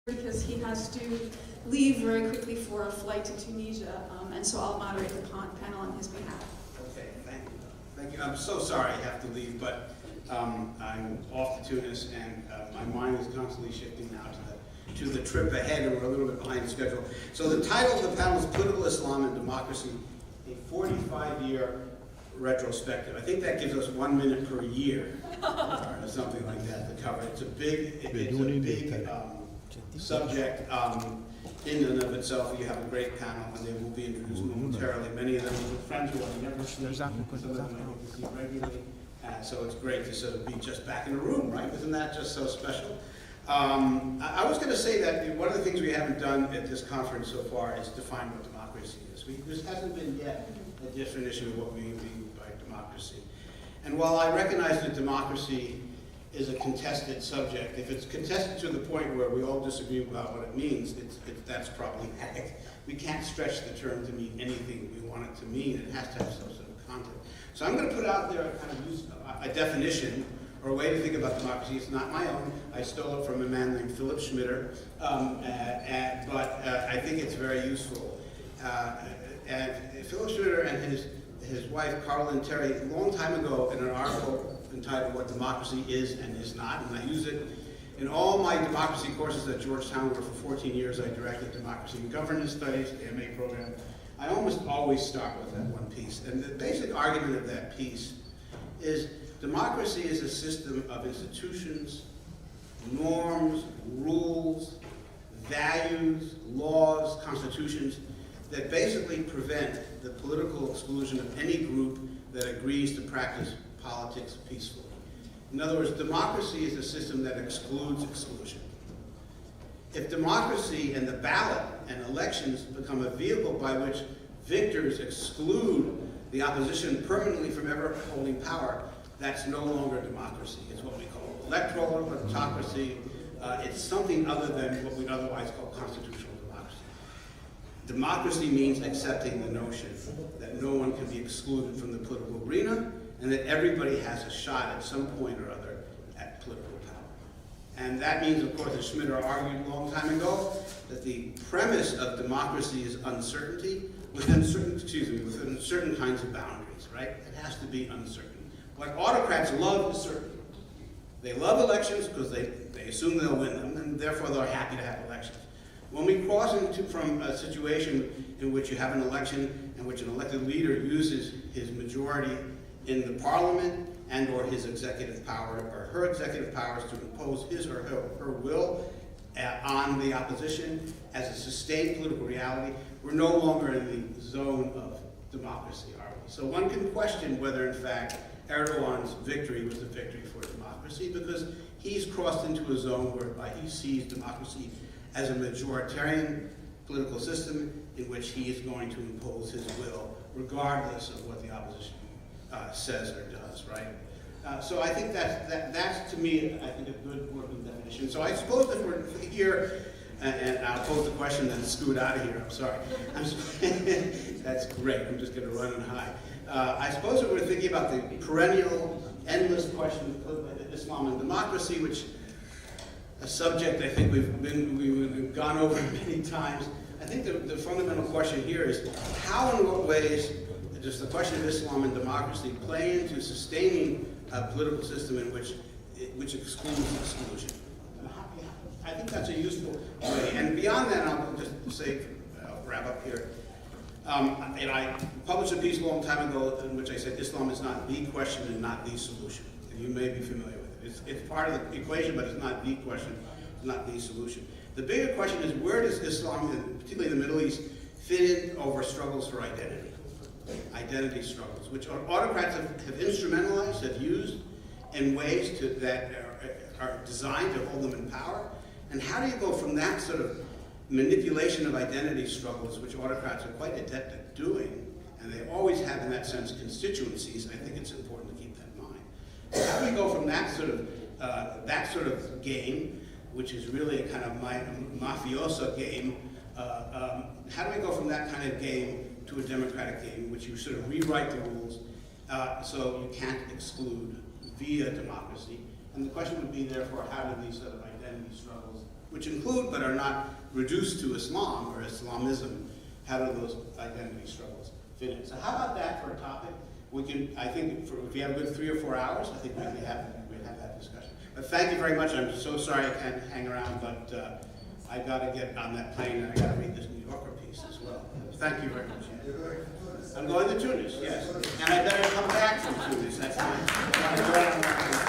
because he has to leave very quickly for a flight to Tunisia, and so I'll moderate the panel on his behalf. Okay, thank you. Thank you. I'm so sorry I have to leave, but I'm off to Tunis, and my mind is constantly shifting now to the trip ahead, and we're a little bit behind schedule. So the title of the panel is Political Islam and Democracy, a 45-year retrospective. I think that gives us 1 minute per year, or something like that, to cover. It's a big, subject in and of itself. You have a great panel, and they will be introduced momentarily. Many of them are friends who I've never seen, some of them I get to see regularly. So it's great to sort of be just back in the room, right? Isn't that just so special? I was going to say that one of the things we haven't done at this conference so far is define what democracy is. There hasn't been yet a definition of what we mean by democracy. And while I recognize that democracy is a contested subject, if it's contested to the point where we all disagree about what it means, that's problematic. We can't stretch the term to mean anything we want it to mean. It has to have some sort of content. So I'm going to put out there a definition or a way to think about democracy. It's not my own. I stole it from a man named Philip Schmitter, but I think it's very useful. And Philip Schmitter and his wife, Carolyn Terry, a long time ago in an article entitled What Democracy Is and Is Not, and I use it in all my democracy courses at Georgetown, where for 14 years I directed democracy and governance studies, the MA program. I almost always start with that one piece. And the basic argument of that piece is democracy is a system of institutions, norms, rules, values, laws, constitutions that basically prevent the political exclusion of any group that agrees to practice politics peacefully. In other words, democracy is a system that excludes exclusion. If democracy and the ballot and elections become a vehicle by which victors exclude the opposition permanently from ever holding power, that's no longer democracy. It's what we call electoral autocracy. It's something other than what we'd otherwise call constitutional democracy. Democracy means accepting the notion that no one can be excluded from the political arena, and that everybody has a shot at some point or other at political power. And that means, of course, as Schmitter argued a long time ago, that the premise of democracy is uncertainty within certain kinds of boundaries, right? It has to be uncertain. What autocrats love is certainty. They love elections because they assume they'll win them, and therefore they're happy to have elections. When we cross from a situation in which you have an election in which an elected leader uses his majority in the parliament and or his executive power or her executive powers to impose his or her will on the opposition as a sustained political reality, we're no longer in the zone of democracy, are we? So one can question whether, in fact, Erdogan's victory was a victory for democracy, because he's crossed into a zone whereby he sees democracy as a majoritarian political system in which he is going to impose his will, regardless of what the opposition says or does, right? So I think that's to me, I think, a good working definition. So I suppose that we're here, and I'll pose the question and scoot out of here. I'm sorry. That's great. I'm just going to run and hide. I suppose that we're thinking about the perennial, endless question of Islam and democracy, which a subject I think we've gone over many times. I think the fundamental question here is how and what ways does the question of Islam and democracy play into sustaining a political system in which excludes exclusion? I think that's a useful way. And beyond that, I'll just say, I'll wrap up here. And I published a piece a long time ago in which I said Islam is not the question and not the solution. And you may be familiar with it. It's part of the equation, but it's not the question, it's not the solution. The bigger question is, where does Islam, and particularly the Middle East, fit in over struggles for identity? Identity struggles, which autocrats have instrumentalized, have used in ways that are designed to hold them in power. And how do you go from that sort of manipulation of identity struggles, which autocrats are quite adept at doing, and they always have in that sense constituencies? I think it's important to keep that in mind. How do we go from that sort of game, which is really a kind of mafioso game, how do we go from that kind of game to a democratic game in which you sort of rewrite the rules so you can't exclude via democracy? And the question would be, therefore, how do these sort of identity struggles which include but are not reduced to Islam or Islamism. How do those identity struggles fit in? So how about that for a topic? We can, I think, if you have a good 3 or 4 hours, I think we'd have that discussion. But thank you very much. I'm so sorry I can't hang around, but I got to get on that plane and I got to read this New Yorker piece as well. Thank you very much. I'm going to Tunis, yes. And I better come back from Tunis. That's fine.